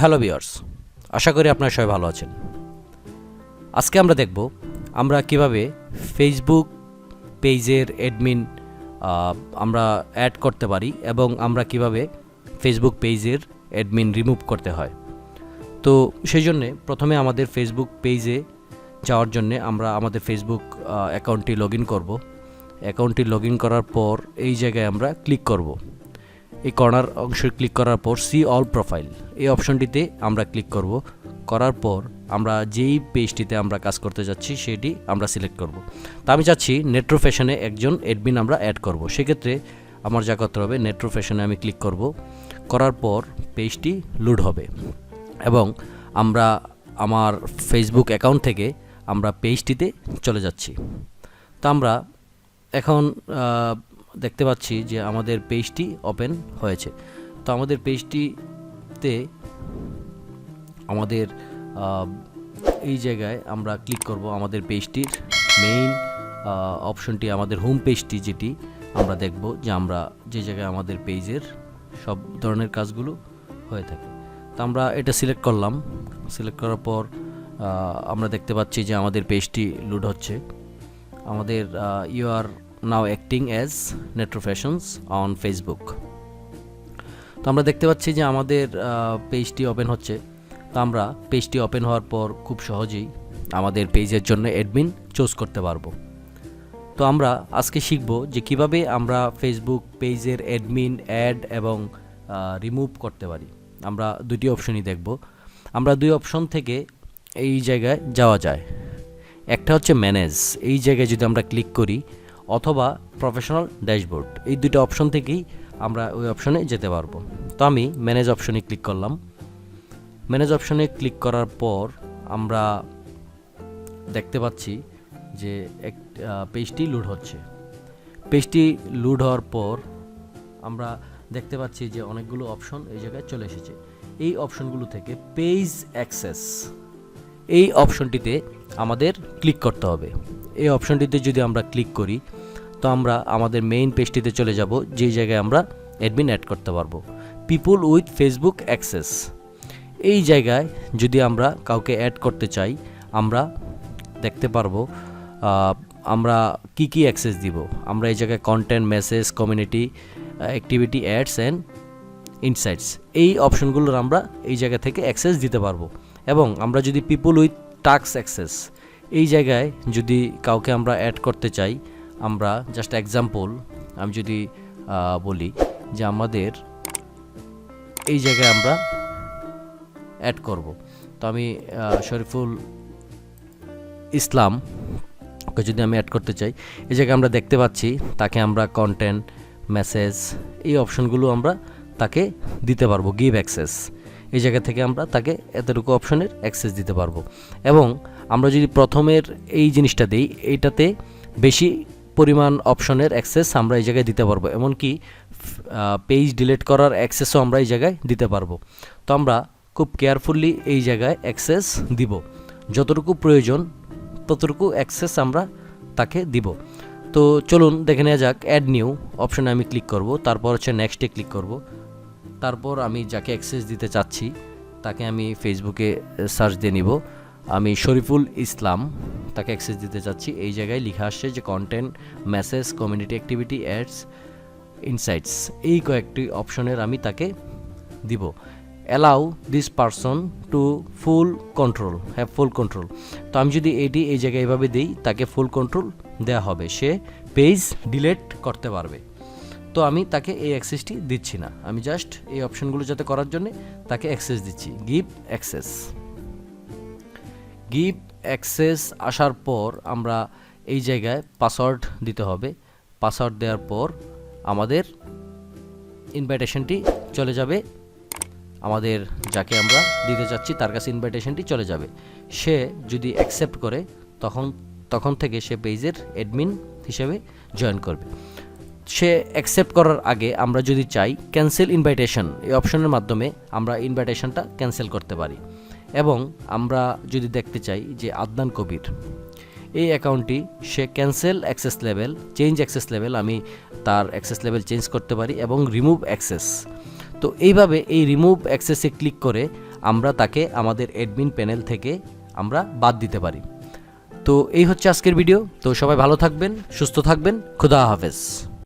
Hello viewers, আশা করি আপনারা সবাই ভালো আছেন। আজকে আমরা দেখব আমরা কিভাবে ফেসবুক পেজের অ্যাডমিন আমরা অ্যাড করতে পারি এবং আমরা কিভাবে ফেসবুক পেজের অ্যাডমিন রিমুভ করতে হয়। তো সেই জন্যে প্রথমে আমাদের ফেসবুক পেজে যাওয়ার জন্যে আমরা আমাদের ফেসবুক অ্যাকাউন্টটি লগ ইন করবো। অ্যাকাউন্টটি লগ ইন করার পর এই জায়গায় আমরা ক্লিক করব। এই কর্নার অংশে ক্লিক করার পর সি অল প্রোফাইল এই অপশনটিতে আমরা ক্লিক করব। করার পর আমরা যেই পেজটিতে আমরা কাজ করতে যাচ্ছি সেটি আমরা সিলেক্ট করব। তা আমি চাচ্ছি নেট্রো ফ্যাশনে একজন অ্যাডমিন আমরা অ্যাড করব। সেক্ষেত্রে আমার যা করতে হবে, নেট্রো ফ্যাশনে আমি ক্লিক করব। করার পর পেজটি লোড হবে এবং আমরা আমার ফেসবুক অ্যাকাউন্ট থেকে আমরা পেজটিতে চলে যাচ্ছি। তো আমরা এখন দেখতে পাচ্ছি যে আমাদের পেজটি ওপেন হয়েছে। তো আমাদের পেজটিতে আমাদের এই জায়গায় আমরা ক্লিক করব। আমাদের পেজটির মেইন অপশনটি, আমাদের হোম পেজটি যেটি আমরা দেখব যে আমরা যে জায়গায় আমাদের পেজের সব ধরনের কাজগুলো হয়ে থাকে। তো আমরা এটা সিলেক্ট করলাম। সিলেক্ট করার পর আমরা দেখতে পাচ্ছি যে আমাদের পেজটি লোড হচ্ছে। আমাদের you are now acting as Netro Fashions on Facebook. তো আমরা দেখতে পাচ্ছি যে আমাদের পেজটি ওপেন হচ্ছে। তো আমরা পেজটি ওপেন হওয়ার পর খুব সহজেই আমাদের পেজের জন্য অ্যাডমিন চুজ করতে পারবো। তো আমরা আজকে শিখব যে কিভাবে আমরা ফেসবুক পেজের অ্যাডমিন অ্যাড এবং রিমুভ করতে পারি। আমরা দুটি অপশনই দেখব। আমরা দুই অপশন থেকে এই জায়গায় যাওয়া যায়। একটা হচ্ছে ম্যানেজ, এই জায়গায় যদি আমরা ক্লিক করি, অথবা প্রফেশনাল ড্যাশবোর্ড, এই দুটো অপশন থেকেই আমরা ওই অপশনে যেতে পারবো। তো আমি ম্যানেজ অপশনে ক্লিক করলাম। ম্যানেজ অপশনে ক্লিক করার পর আমরা দেখতে পাচ্ছি যে পেজটি লোড হচ্ছে। পেজটি লোড হওয়ার পর আমরা দেখতে পাচ্ছি যে অনেকগুলো অপশন এই জায়গায় চলে এসেছে। এই অপশনগুলো থেকে পেজ অ্যাক্সেস, এই অপশনটিতে আমাদের ক্লিক করতে হবে। এই অপশনটিতে যদি আমরা ক্লিক করি তো আমরা আমাদের মেইন পেজটিতে চলে যাব, যেই জায়গায় আমরা অ্যাডমিন অ্যাড করতে পারবো। পিপল উইথ ফেসবুক অ্যাক্সেস, এই জায়গায় যদি আমরা কাউকে অ্যাড করতে চাই আমরা দেখতে পারবো আমরা কি কি অ্যাক্সেস দিব। আমরা এই জায়গায় content, message, community, activity, ads and insights, এই অপশনগুলোর আমরা এই জায়গা থেকে অ্যাক্সেস দিতে পারবো। এবং আমরা যদি পিপল উইথ টাস্ক অ্যাক্সেস, এই জায়গায় যদি কাউকে আমরা অ্যাড করতে চাই, আমরা জাস্ট এক্সাম্পল আমি যদি বলি যে আমাদের এই জায়গায় আমরা অ্যাড করব। তো আমি শরীফুল ইসলাম ওকে যদি আমি অ্যাড করতে চাই, এই জায়গায় আমরা দেখতে পাচ্ছি তাকে আমরা কন্টেন্ট, মেসেজ, এই অপশনগুলো আমরা তাকে দিতে পারবো। গিভ অ্যাক্সেস, এই জায়গা থেকে আমরা তাকে এতটুকু অপশনের অ্যাক্সেস দিতে পারবো। এবং আমরা যদি প্রথমের এই জিনিসটা দিই, এইটাতে বেশি পরিমাণ অপশনের অ্যাক্সেস আমরা এই জায়গায় দিতে পারবো। এমনকি পেজ ডিলিট করার অ্যাক্সেসও আমরা এই জায়গায় দিতে পারবো। তো আমরা খুব কেয়ারফুলি এই জায়গায় অ্যাক্সেস দিব, যতটুকু প্রয়োজন ততটুকু অ্যাক্সেস আমরা তাকে দিব। তো চলুন দেখে নেওয়া যাক। অ্যাড নিউ অপশনে আমি ক্লিক করব, তারপর হচ্ছে নেক্সটে ক্লিক করব। তারপর আমি যাকে অ্যাক্সেস দিতে চাচ্ছি তাকে আমি ফেসবুকে সার্চ দিয়ে নিব। আমি শরীফুল ইসলাম তাকে অ্যাক্সেস দিতে চাচ্ছি। এই জায়গায় লেখা আসছে যে content, message, community, activity, ads, insights, এই কয়েকটি অপশনের আমি তাকে দিব। Allow this person to full control, have full control. তো আমি যদি এটি এই জায়গায় এভাবে দিই, তাকে ফুল কন্ট্রোল দেওয়া হবে, সে পেজ ডিলিট করতে পারবে। তো আমি তাকে এই অ্যাক্সেসটি দিচ্ছি না, আমি জাস্ট এই অপশনগুলো যাতে করার জন্য তাকে অ্যাক্সেস দিচ্ছি। গিভ অ্যাক্সেস, গিভ অ্যাক্সেস আসার পর আমরা এই জায়গায় পাসওয়ার্ড দিতে হবে। পাসওয়ার্ড দেওয়ার পর আমাদের ইনভাইটেশনটি চলে যাবে, আমাদের যাকে আমরা দিতে চাচ্ছি তার কাছে ইনভাইটেশনটি চলে যাবে। সে যদি অ্যাকসেপ্ট করে তখন থেকে সে পেজের অ্যাডমিন হিসেবে জয়েন করবে। সে অ্যাকসেপ্ট করার আগে আমরা যদি চাই ক্যান্সেল ইনভাইটেশন, এই অপশনের মাধ্যমে আমরা ইনভাইটেশনটা ক্যান্সেল করতে পারি। এবং আমরা যদি দেখতে চাই যে আদনান কবির, এই অ্যাকাউন্টটি সে cancel access level, change access level, আমি তার অ্যাক্সেস লেভেল চেঞ্জ করতে পারি এবং রিমুভ অ্যাক্সেস। তো এইভাবে এই রিমুভ অ্যাক্সেসে ক্লিক করে আমরা তাকে আমাদের অ্যাডমিন প্যানেল থেকে আমরা বাদ দিতে পারি। তো এই হচ্ছে আজকের ভিডিও। তো সবাই ভালো থাকবেন, সুস্থ থাকবেন, খুদা হাফেজ।